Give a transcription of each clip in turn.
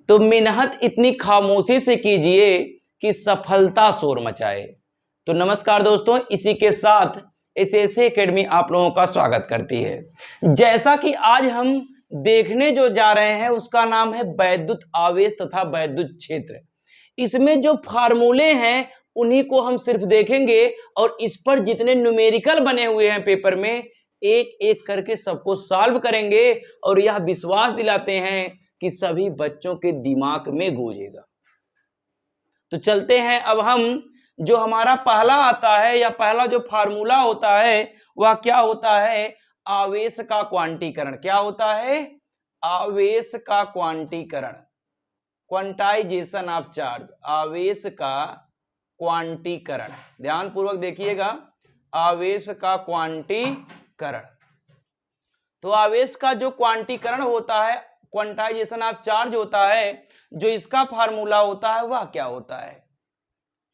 तो मेहनत इतनी खामोशी से कीजिए कि सफलता शोर मचाए। तो नमस्कार दोस्तों, इसी के साथ एसएससी एकेडमी आप लोगों का स्वागत करती है। जैसा कि आज हम देखने जो जा रहे हैं उसका नाम है वैद्युत आवेश तथा वैद्युत क्षेत्र। इसमें जो फार्मूले हैं उन्हीं को हम सिर्फ देखेंगे और इस पर जितने न्यूमेरिकल बने हुए हैं पेपर में एक एक करके सबको सॉल्व करेंगे और यह विश्वास दिलाते हैं कि सभी बच्चों के दिमाग में गूंजेगा। तो चलते हैं अब हम जो हमारा पहला आता है या पहला जो फार्मूला होता है वह क्या होता है? आवेश का क्वांटीकरण। क्या होता है? आवेश का क्वांटीकरण, क्वांटाइजेशन ऑफ चार्ज। आवेश का क्वांटीकरण, ध्यान पूर्वक देखिएगा, आवेश का क्वांटीकरण। तो आवेश का जो क्वांटीकरण होता है, क्वांटाइजेशन ऑफ चार्ज होता है, जो इसका फार्मूला होता है वह क्या होता है,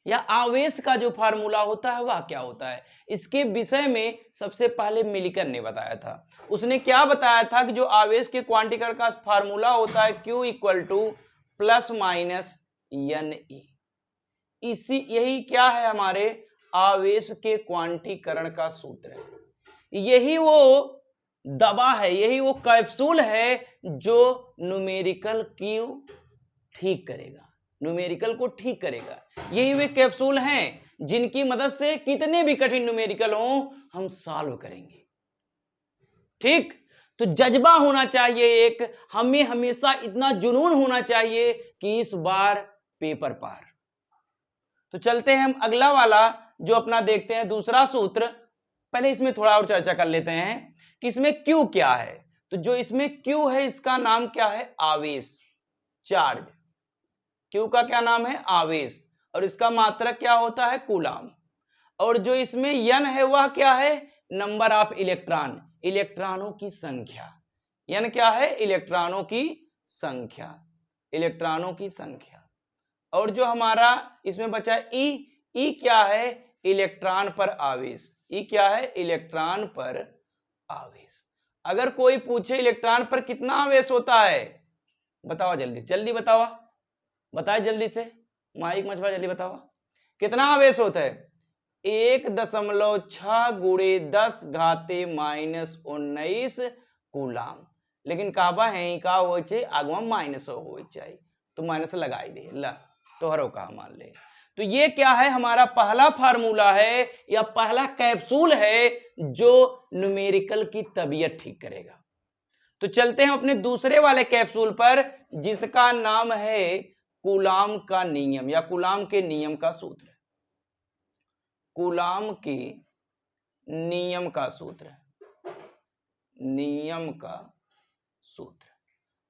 या आवेश का जो फार्मूला होता है वह क्या होता है? इसके विषय में सबसे पहले मिलिकन ने बताया था। उसने क्या बताया था कि जो आवेश के क्वांटीकरण का फार्मूला होता है Q equal two plus minus NE। यही क्या है? हमारे आवेश के क्वांटीकरण का सूत्र है। यही वो दवा है, यही वो कैप्सूल है जो न्यूमेरिकल क्यू ठीक करेगा, न्यूमेरिकल को ठीक करेगा। यही वे कैप्सूल हैं जिनकी मदद से कितने भी कठिन न्यूमेरिकल हो हम सॉल्व करेंगे। ठीक, तो जज्बा होना चाहिए एक, हमें हमेशा इतना जुनून होना चाहिए कि इस बार पेपर पार। तो चलते हैं हम अगला वाला जो अपना देखते हैं, दूसरा सूत्र। पहले इसमें थोड़ा और चर्चा कर लेते हैं कि इसमें Q क्या है। तो जो इसमें Q है इसका नाम क्या है? आवेश, चार्ज। Q का क्या नाम है? आवेश, और इसका मात्रक क्या होता है? कूलाम। और जो इसमें N है वह क्या है? नंबर ऑफ इलेक्ट्रॉन, इलेक्ट्रॉनों की संख्या। N क्या है? इलेक्ट्रॉनों की संख्या, इलेक्ट्रॉनों की संख्या। और जो हमारा इसमें बचा E क्या है? इलेक्ट्रॉन पर आवेश। E क्या है? इलेक्ट्रॉन पर आवेश। अगर कोई पूछे इलेक्ट्रॉन पर कितना आवेश होता है, बताओ जल्दी जल्दी बताओ, बताए जल्दी से, माइक मचवा जल्दी बताओ, कितना आवेश होता है? 1.6 गुणे 10 घाते माइनस 19 कूलाम। लेकिन कहबा है का हो आगवा माइनस हो चाहिए, तो माइनस लगाई दे ला तो हरो कहा मान ले। तो ये क्या है? हमारा पहला फार्मूला है या पहला कैप्सूल है जो न्यूमेरिकल की तबीयत ठीक करेगा। तो चलते हैं अपने दूसरे वाले कैप्सूल पर जिसका नाम है कूलाम का नियम या कूलाम के नियम का सूत्र। कूलाम के नियम का सूत्र, नियम का सूत्र।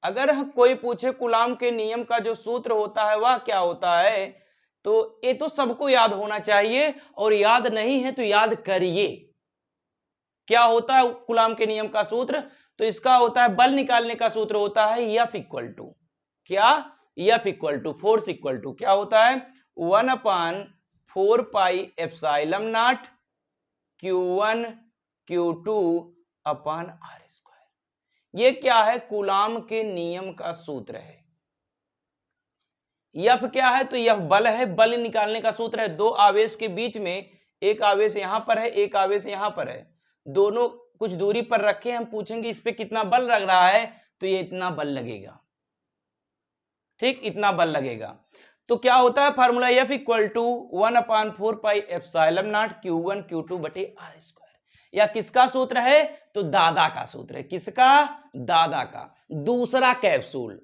अगर कोई पूछे कूलाम के नियम का जो सूत्र होता है वह क्या होता है, तो ये तो सबको याद होना चाहिए, और याद नहीं है तो याद करिए। क्या होता है कूलाम के नियम का सूत्र? तो इसका होता है, बल निकालने का सूत्र होता है F इक्वल टू क्या? F equal to force equal to क्या होता है? 1/4 pi epsilon naught Q1 Q2 upon R²। ये क्या है? कूलाम के नियम का सूत्र है। F क्या है? तो F बल है, बल निकालने का सूत्र है। दो आवेश के बीच में, एक आवेश यहां पर है, एक आवेश यहां पर है, दोनों कुछ दूरी पर रखे, हम पूछेंगे इस पे कितना बल लग रहा है, तो ये इतना बल लगेगा। ठीक, इतना बल लगेगा। तो क्या होता है formula? F equal to 1/4 pi epsilon naught Q1 Q2 बटे R²। या किसका सूत्र है? तो दादा का सूत्र है। किसका? दादा का। दूसरा कैप्सूल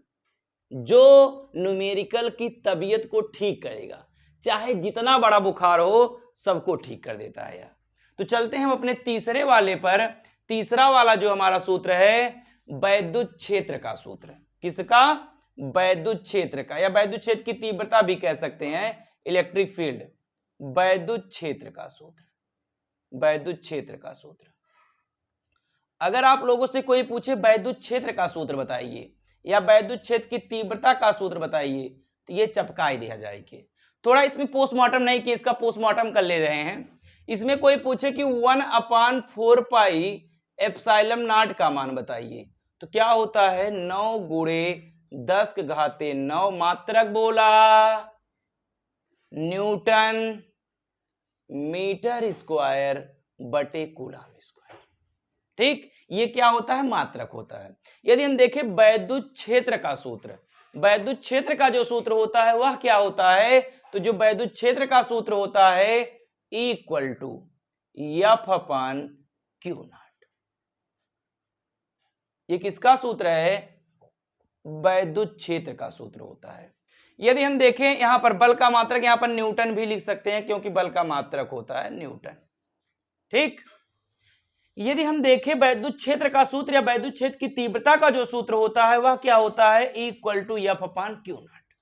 जो न्यूमेरिकल की तबीयत को ठीक करेगा, चाहे जितना बड़ा बुखार हो सबको ठीक कर देता है यार। तो चलते हैं हम अपने तीसरे वाले पर। तीसरा वाला जो हमारा सूत्र है वैद्युत क्षेत्र का सूत्र। किसका? वैद्युत क्षेत्र का, या वैद्युत क्षेत्र की तीव्रता भी कह सकते हैं, इलेक्ट्रिक फील्ड। वैद्युत क्षेत्र का सूत्र, वैद्युत क्षेत्र का सूत्र। अगर आप लोगों से कोई पूछे वैद्युत क्षेत्र का सूत्र बताइए या वैद्युत क्षेत्र की तीव्रता का सूत्र बताइए, तो ये चपकाई दिया जाएगी। थोड़ा इसमें पोस्टमार्टम नहीं किया, इसका पोस्टमार्टम कर ले रहे हैं। इसमें कोई पूछे कि 1/4 पाई एप्सिलॉन नॉट का मान बताइए, तो क्या होता है? 9 गुणे 10⁻⁹ मात्रक बोला, न्यूटन मीटर स्क्वायर बटे कूलम स्क्वायर। ठीक, ये क्या होता है? मात्रक होता है। यदि हम देखें वैद्युत क्षेत्र का सूत्र, वैद्युत क्षेत्र का जो सूत्र होता है वह क्या होता है? तो जो वैद्युत क्षेत्र का सूत्र होता है equal to F upon Q naught. ये किसका सूत्र है? वैद्युत क्षेत्र का सूत्र होता है। यदि हम देखें यहां पर बल का मात्रक, यहां पर न्यूटन भी लिख सकते हैं क्योंकि बल का मात्रक होता है न्यूटन। ठीक, यदि हम देखें वैद्युत क्षेत्र का सूत्र या वैद्युत क्षेत्र की तीव्रता का जो सूत्र होता है वह क्या होता है? Equal to F upon Q naught.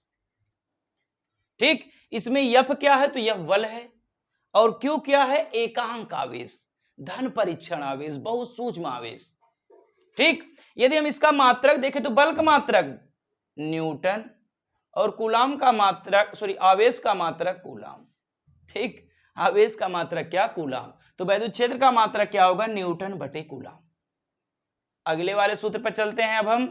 ठीक, इसमें एफ क्या है? तो एफ बल है, और क्यू क्या है? एकांक आवेश, धन परीक्षण आवेश, बहुत सूक्ष्म आवेश। ठीक, यदि हम इसका मात्रक देखें तो बल का मात्रक न्यूटन और कूलाम का मात्रक, सॉरी आवेश का मात्रक कूलाम। ठीक, आवेश का मात्रक क्या? कूलाम। तो वैद्युत क्षेत्र का मात्रक क्या होगा? न्यूटन बटे कूलाम। अगले वाले सूत्र पर चलते हैं अब हम।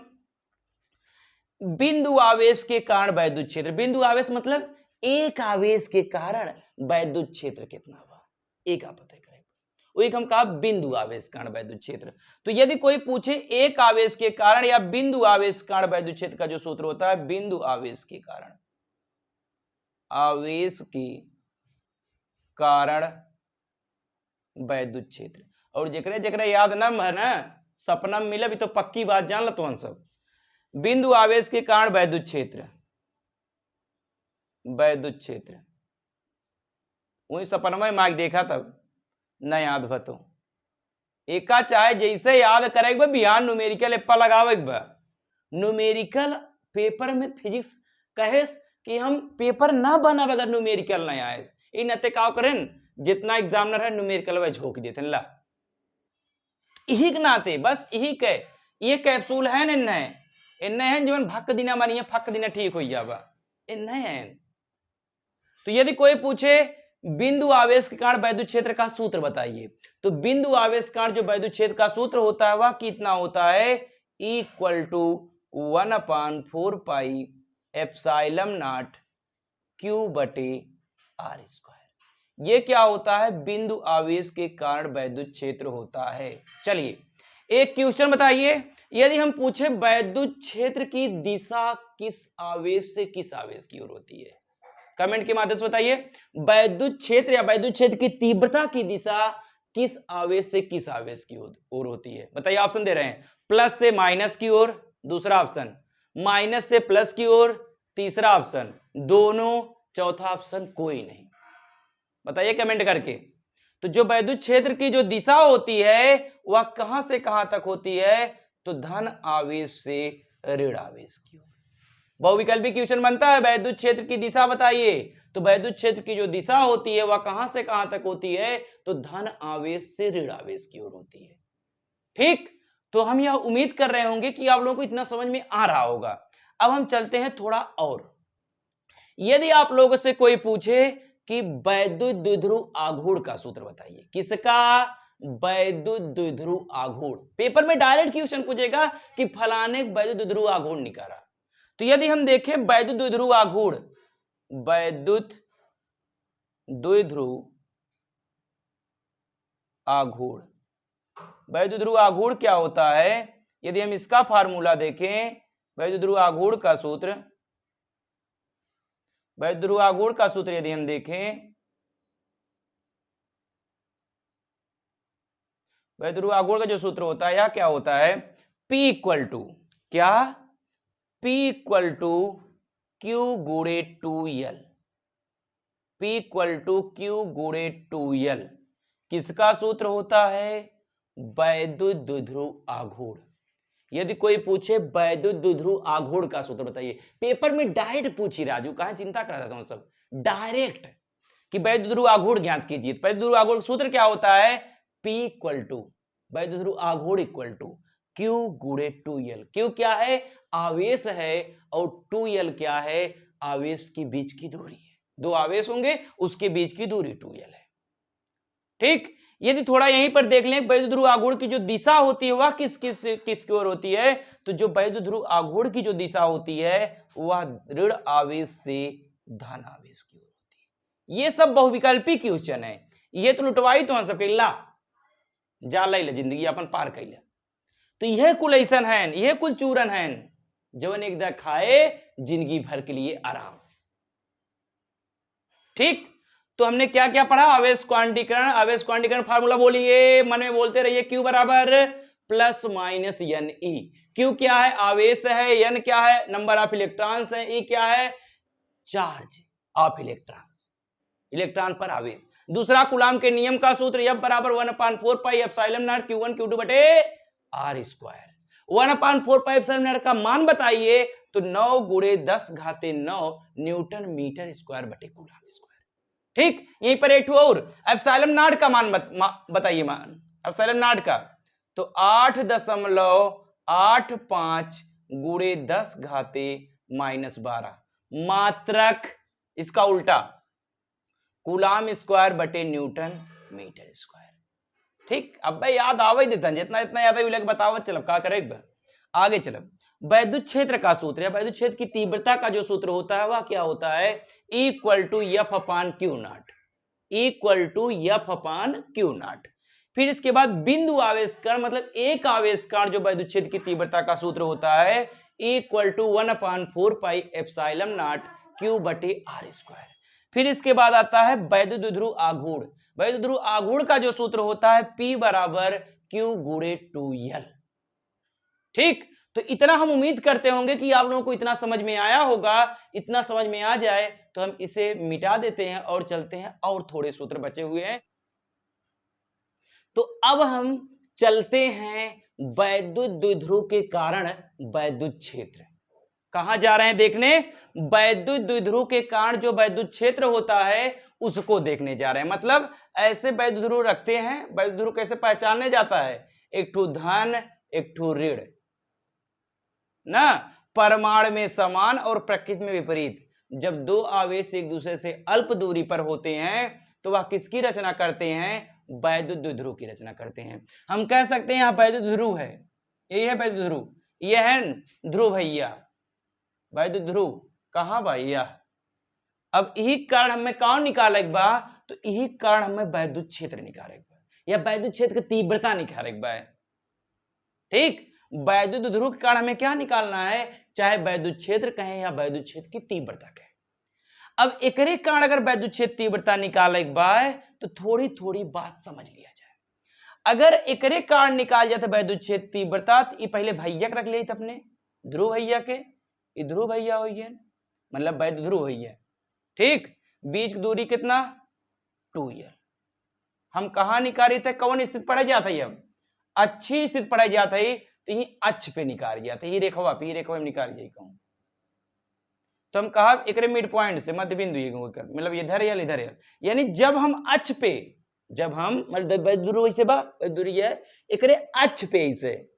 बिंदु आवेश के कारण वैद्युत क्षेत्र, बिंदु आवेश मतलब एक आवेश के कारण वैद्युत क्षेत्र कितना हुआ, एक आप पता करें, वही हम कहा बिंदु आवेश कारण वैद्युत क्षेत्र। तो यदि कोई पूछे एक आवेश के कारण या बिंदु आवेश कारण वैद्युत क्षेत्र का जो सूत्र होता है, बिंदु आवेश के कारण, आवेश के कारण वैद्युत क्षेत्र। और जकरे जकरे याद न है ना, सपना में मिले भी तो पक्की बात जान लो तो सब। बिंदु आवेश के कारण वैद्युत क्षेत्र, वैद्युत क्षेत्र वही सपना में माइक देखा तब न याद भतो एका चाहे जैसे याद करेगा बिहान न्यूमेरिकल एप्पा लगावेगा। न्यूमेरिकल पेपर में फिजिक्स कहे कि हम पेपर ना बनावे अगर न्यूमेरिकल नहीं आए, इ नते का करें जितना एग्जामिनर है न्यूमेरिकल में झोंक देते ला, यही के नाते बस यही के ये कैप्सूल है इन्ने हैं जीवन भक्क दिना मानिए फक दिना ठीक हो जावा इन्ने हैं। तो यदि कोई पूछे बिंदु आवेश के कारण वैद्युत क्षेत्र का सूत्र बताइए, तो बिंदु आवेश कारण जो वैद्युत क्षेत्र का सूत्र होता है वह कितना होता है? Equal to 1/4 pi epsilon naught Q बटे आर स्क्वायर। ये क्या होता है? बिंदु आवेश के कारण वैद्युत क्षेत्र होता है। चलिए एक क्वेश्चन बताइए, यदि हम पूछे वैद्युत क्षेत्र की दिशा किस आवेश से किस आवेश की ओर होती है, कमेंट के माध्यम से बताइए। वैद्युत क्षेत्र या वैद्युत क्षेत्र की तीव्रता की दिशा किस आवेश से किस आवेश की ओर होती है? बताइए, ऑप्शन दे रहे हैं, प्लस से माइनस की ओर, दूसरा ऑप्शन माइनस से प्लस की ओर, तीसरा ऑप्शन दोनों, चौथा ऑप्शन कोई नहीं। बताइए कमेंट करके। तो जो वैद्युत क्षेत्र की जो दिशा होती है वह कहां से कहां तक होती है? तो धन आवेश से ऋण आवेश की ओर। बहुविकल्पी क्वेश्चन बनता है, वैद्युत क्षेत्र की दिशा बताइए, तो वैद्युत क्षेत्र की जो दिशा होती है वह कहां से कहां तक होती है? तो धन आवेश से ऋण आवेश की ओर होती है। ठीक, तो हम यह उम्मीद कर रहे होंगे कि आप लोगों को इतना समझ में आ रहा होगा। अब हम चलते हैं थोड़ा और। यदि आप लोगों से कोई पूछे कि वैद्युत द्विध्रुव आघूर्ण का सूत्र बताइए, किसका? वैद्युत द्विध्रुव आघूर्ण। पेपर में डायरेक्ट क्वेश्चन पूछेगा कि फलाने वैद्युत द्विध्रुव आघूर्ण निकाला। तो यदि हम देखें वैद्युत द्विध्रुव आघूर्ण, वैद्युत द्विध्रुव आघूर्ण, वैद्युत ध्रुव आघूर्ण क्या होता है? यदि हम इसका फार्मूला देखें, वैद्युत ध्रुव आघूर्ण का सूत्र, वैद्युत ध्रुव आघूर्ण का सूत्र यदि हम देखें, वैद्युत ध्रुव आघूर्ण का जो सूत्र होता है यह क्या होता है? P इक्वल टू क्या? P इक्वल टू Q गुणे 2L, P equal to Q गुणे 2L किसका सूत्र होता है? वैद्युत द्विध्रुव आघूर्ण। यदि कोई पूछे वैद्युत द्विध्रुव आघूर्ण का सूत्र बताइए, पेपर में डायरेक्ट पूछी राजू, कहां चिंता कर रहा था सब, डायरेक्ट कि वैद्युत द्विध्रुव आघूर्ण ज्ञात कीजिए। वैद्युत द्विध्रुव आघूर्ण सूत्र क्या होता है? P इक्वल टू वैद्युत ध्रुव आघूर्ण इक्वल टू Q गुणे 2L। Q क्या है? आवेश है, और 2L क्या है? आवेश के बीच की दूरी है। दो आवेश होंगे उसके बीच की दूरी 2L है। ठीक, यदि थोड़ा यहीं पर देख लें, वैद्युत ध्रुव आघूर्ण की जो दिशा होती है वह किस की ओर होती है, तो जो वैद्युत ध्रुव आघूर्ण की जो दिशा होती है वह ऋण आवेश से धन आवेश की ओर होती है। ये सब बहुविकल्पी क्वेश्चन है, ये तो लुटवाई तो सब ला जाला जिंदगी अपन पार कैला। तो यह कुल ऐसन है, यह कुल चूरन है जवन एक दा खाए जिंदगी भर के लिए आराम। ठीक, तो हमने क्या क्या पढ़ा, आवेश क्वांटीकरण। आवेश क्वांटीकरण फार्मूला बोलिए, मन में बोलते रहिए, Q बराबर plus minus N E. Q क्या है, आवेश है, N क्या है, नंबर ऑफ इलेक्ट्रॉन्स है, E क्या है, चार्ज ऑफ इलेक्ट्रॉन्स, इलेक्ट्रॉन पर आवेश। दूसरा कूलाम के नियम का सूत्र F बराबर 1/4 pi epsilon naught Q1 Q2 बटे R square. 1/4 pi epsilon not का मान बताइए तो 9 गुणे 10 घाते 9 न्यूटन मीटर स्क्वायर बटे कूलाम स्क्वायर। ठीक, यहीं पर एक और एप्सिलॉन नॉट का मान बताइए, मान एप्सिलॉन नॉट का, तो 8.85 गुणे 10 घाते -12 मात्रक, इसका उल्टा कूलाम स्क्वायर बटे न्यूटन मीटर स्क्वायर। ठीक, अब भाई याद आवे देता, जितना इतना याद है बताओ, चलो क्या करें आगे। चलो, वैद्युत क्षेत्र का सूत्र है, वैद्युत क्षेत्र की तीव्रता का जो सूत्र होता है वह क्या होता है, equal to F upon Q naught, equal to F upon Q naught. फिर इसके बाद बिंदु आवेशकण, मतलब एक आवेशकण जो वैद्युत क्षेत्र की तीव्रता का सूत्र होता है, equal to 1/4 pi epsilon naught Q बटे आर स्क्वायर। फिर इसके बाद आता है वैद्युत द्विध्रुव आघूर्ण। वैद्युत द्विध्रुव आघूर्ण का जो सूत्र होता है P बराबर Q गुणे 2L। ठीक, तो इतना हम उम्मीद करते होंगे कि आप लोगों को इतना समझ में आया होगा। इतना समझ में आ जाए तो हम इसे मिटा देते हैं और चलते हैं, और थोड़े सूत्र बचे हुए हैं। तो अब हम चलते हैं वैद्युत द्विध्रुव के कारण वैद्युत क्षेत्र। कहां जा रहे हैं देखने, वैद्युत द्विध्रुव के कारण जो वैद्युत क्षेत्र होता है उसको देखने जा रहे हैं। मतलब ऐसे वैद्युत ध्रुव रखते हैं, वैद्युत ध्रुव कैसे पहचानने जाता है, एक ठो धन एक ठो ऋण ना, परमाणु में समान और प्रकृति में विपरीत। जब दो आवेश एक दूसरे से अल्प दूरी पर होते हैं तो वह किसकी रचना करते हैं, वैद्युत द्विध्रुव की रचना करते हैं। हम कह सकते हैं यहाँ वैद्युत ध्रुव है, यही है वैद्युत ध्रुव, यह है ध्रुव भैया, वैद्युत ध्रुव कहां भैया। अब यही कारण हमें कौन निकाले बा, तो यही कारण हमें वैद्युत क्षेत्र निकाले बा, या वैद्युत क्षेत्र की तीव्रता निकाले बा। ठीक, वैद्युत ध्रुव के कारण हमें क्या निकालना है, चाहे वैद्युत क्षेत्र कहें या वैद्युत क्षेत्र की तीव्रता कहें। अब एकरे कारण अगर वैद्युत क्षेत्र तीव्रता निकाले बा तो थोड़ी थोड़ी बात समझ लिया जाए। अगर एकरे कारण निकाल जाते वैद्युत क्षेत्र तीव्रता, तो ये पहले भैया रख ले अपने ध्रुव भैया के, ध्रुव भैया हो गया, मतलब वैद्युत ध्रुव भैया। ठीक, बीच की दूरी कितना 2L। हम कहा निकाली थे, कौन स्थिति पढ़ाई जाता है, अब अच्छी स्थिति पढ़ाई जाता है, तो यही अक्ष पे निकाल जाता है, ये रेखा पे, रेखा निकाल जाए कहूं तो हम कहा एक मिड पॉइंट से मध्य बिंदु ये मतलब इधर या इधर है, यानी जब हम अक्ष पे, जब हम मतलब वैद्युत से बा दूरी है एकरे अक्ष पे इसे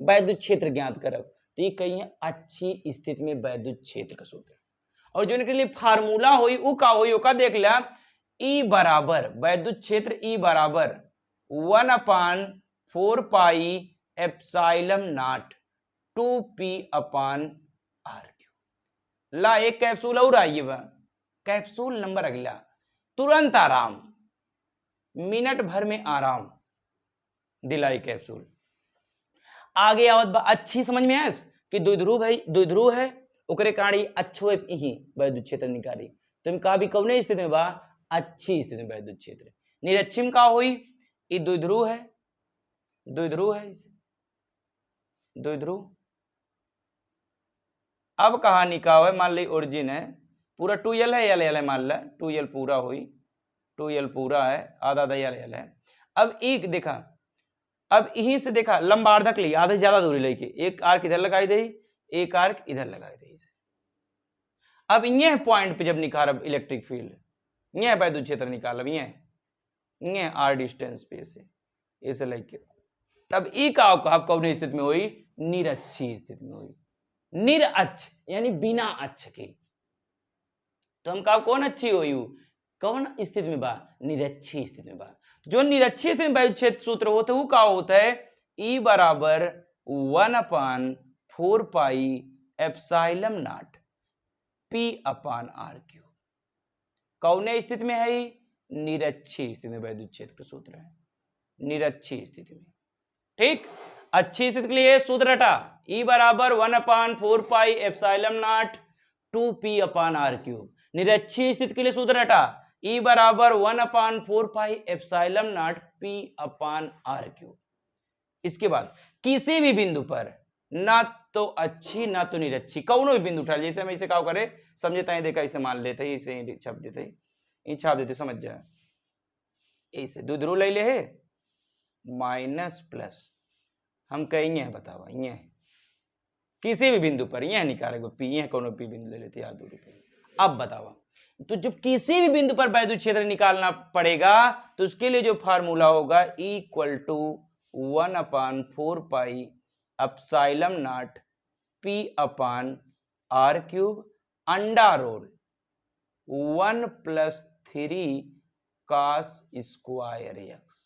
वैद्युत क्षेत्र ज्ञात करब, तो ये कहीं है अच्छी स्थिति में वैद्युत क्षेत्र का सूत्र। और जो इनके लिए फार्मूला हुई उ का हुई ओका देख लिया, ई बराबर वैद्युत क्षेत्र ई बराबर 1/4 pi epsilon naught 2p upon R cube. ला एक कैप्सूल और आइए वह कैप्सूल नंबर अगला, तुरंत आराम, मिनट भर में आराम दिलाई कैप्सूल। आगे आवत अच्छी समझ में आए कि द्विध्रुव है, द्विध्रुव है ओकरे कारण अच्छो यही वैद्युत क्षेत्र निकाली। तो हम कहा भी कौने स्थिति में बा, अच्छी स्थिति में वैद्युत क्षेत्र। निरक्षिम का हुई, ये द्विध्रुव है, द्विध्रुव है इसे द्विध्रुव। अब कहा निकाल है, मान ली ओरिजिन है पूरा 2L है, L है, मान ला 2L पूरा हुई, 2L पूरा है, आधा आधा L है। अब एक देखा, अब यहीं से देखा लंबार्धक ली, आधे ज्यादा दूरी लेके एक आर्क इधर लगाई दे, एक आर्क इधर लगाई दे। अब ये पॉइंट पे जब निकाल इलेक्ट्रिक फील्ड, ये वैद्युत क्षेत्र निकाल, अब ये आर डिस्टेंस पे ऐसे लेके, तब ई का आप कौन स्थिति में हुई, निरक्षी स्थिति में हुई। निरअक्ष यानी बिना अक्ष के, तो हम कहा कौन अच्छी हुई, कौन स्थिति में बा, निरक्षी स्थिति में बा। जो निरक्षीय स्थिति में वैद्युत क्षेत्र सूत्र होता है वो क्या होता है, E बराबर 1/4 pi epsilon naught P upon R cube. कौन स्थिति में है, निरक्षीय स्थिति में वैद्युत क्षेत्र का सूत्र है, निरक्षीय स्थिति में। ठीक, अच्छी स्थिति के लिए सूत्र रटा, E बराबर 1/4 pi epsilon naught 2P upon R cube. निरक्षीय स्थिति के लिए सूत्र रटा, E बराबर 1/4 pi epsilon naught P upon R cube. इसके बाद किसी भी बिंदु पर ना तो अच्छी ना तो निरक्षी कौनो भी बिंदु उठा, जैसे हम इसे क्या करे समझे ताई देखा, इसे मान लेते हैं, इसे छाप देते, छाप देते, समझ जाए, इसे दुधरू ले ले है माइनस प्लस, हम कहेंगे बतावा ये किसी भी बिंदु पर यह निकालेगा पी, यह कोनो पी बिंदु ले लेते याद दूरी पे। अब बतावा, तो जब किसी भी बिंदु पर वैद्युत क्षेत्र निकालना पड़ेगा तो उसके लिए जो फार्मूला होगा equal to 1/4 pi epsilon naught P upon R cube under root 1 + 3 cos square x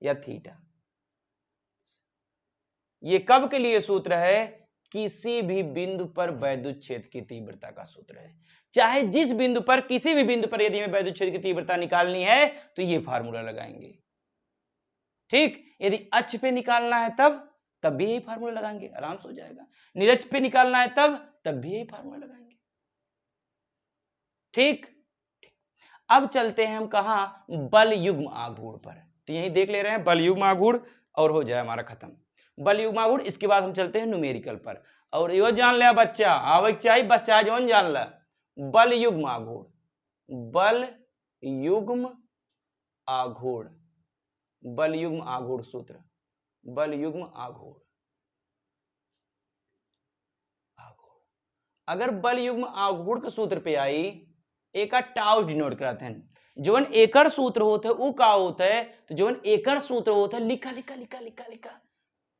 या थीटा। ये कब के लिए सूत्र है, किसी भी बिंदु पर वैद्युत क्षेत्र की तीव्रता का सूत्र है। चाहे जिस बिंदु पर, किसी भी बिंदु पर यदि हमें वैद्युत क्षेत्र की तीव्रता निकालनी है तो ये फार्मूला लगाएंगे। ठीक, यदि अक्ष पे निकालना है तब भी यही फार्मूला लगाएंगे, आराम से हो जाएगा। निरक्ष पे निकालना है तब भी यही फार्मूला लगाएंगे। ठीक, अब चलते हैं हम कहा, बल युग्म आघूर्ण पर। तो यही देख ले रहे हैं बल युग्म आघूर्ण और हो जाए हमारा खत्म बल युग्म आघूर्ण। इसके बाद हम चलते हैं न्यूमेरिकल पर, और यो जान लिया बच्चा आवे चाहिए, बस चाहे जोन जान ला, बल युग्म आघूर्ण, बल युग्म आघूर्ण, बल युग्म आघूर्ण सूत्र, बल युग्म आघूर्ण। अगर बल युग्म आघूर्ण के सूत्र पे आई, एक टाउ डिनोट कराते हैं, जोन एकड़ सूत्र होता है वो का होता है, तो जोन एकड़ सूत्र होता है लिखा लिखा लिखा लिखा लिखा,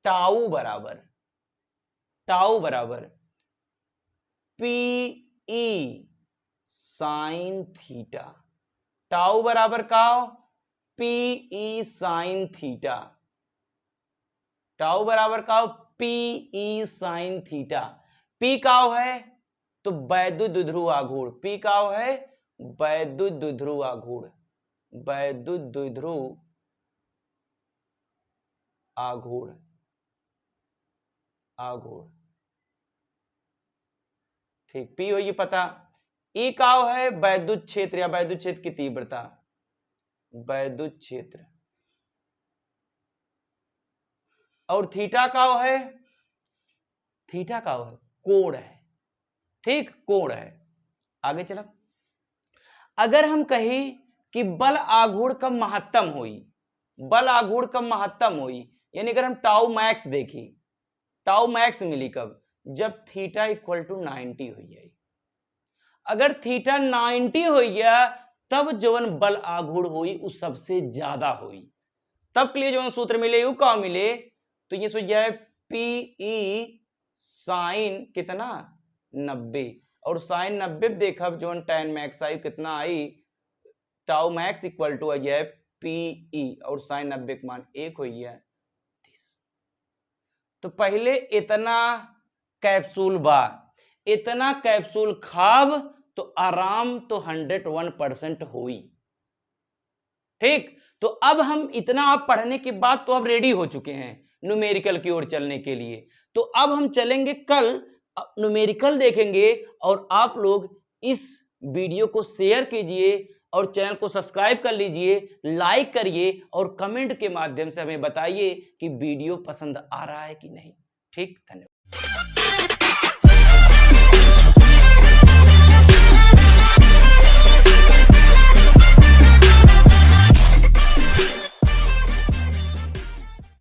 टाउ बराबर PE साइन थीटा, टाउ बराबर का PE साइन थीटा, टाउ बराबर का PE साइन थीटा। P का है तो वैद्युत द्विध्रुव आघूर्ण, P का है वैद्युत द्विध्रुव आघूर्ण, वैद्युत द्विध्रुव आघूर्ण, आघूर्ण। ठीक, P होगी पता। E का है वैद्युत क्षेत्र या वैद्युत क्षेत्र की तीव्रता, वैद्युत क्षेत्र। और थीटा का है, थीटा का है कोण है। ठीक, कोण है। आगे चला, अगर हम कहें कि बल आघूर्ण कब महत्तम हुई, बल आघूर्ण कब महत्तम हुई, यानी अगर हम टाउ मैक्स देखी, टाउ मैक्स मिली कब, जब थीटा इक्वल टू 90 हो जाए। अगर थीटा 90 हो गया तब जवन बल आघूर्ण हुई उस सबसे ज्यादा हुई, तब के लिए जो सूत्र मिले वो का मिले, तो ये सोच जाए PE साइन कितना 90, और साइन 90 देखा जो tan मैक्स आई कितना आई, टाउ मैक्स इक्वल टू आ जाए PE, और साइन 90 का मान 1 हो गया 30। तो पहले इतना कैप्सूल बा, इतना कैप्सूल खाब तो आराम तो 101% हुई। ठीक, तो अब हम इतना आप पढ़ने के बाद तो अब रेडी हो चुके हैं न्यूमेरिकल की ओर चलने के लिए। तो अब हम चलेंगे कल न्यूमेरिकल देखेंगे, और आप लोग इस वीडियो को शेयर कीजिए और चैनल को सब्सक्राइब कर लीजिए, लाइक करिए और कमेंट के माध्यम से हमें बताइए कि वीडियो पसंद आ रहा है कि नहीं। ठीक, धन्यवाद।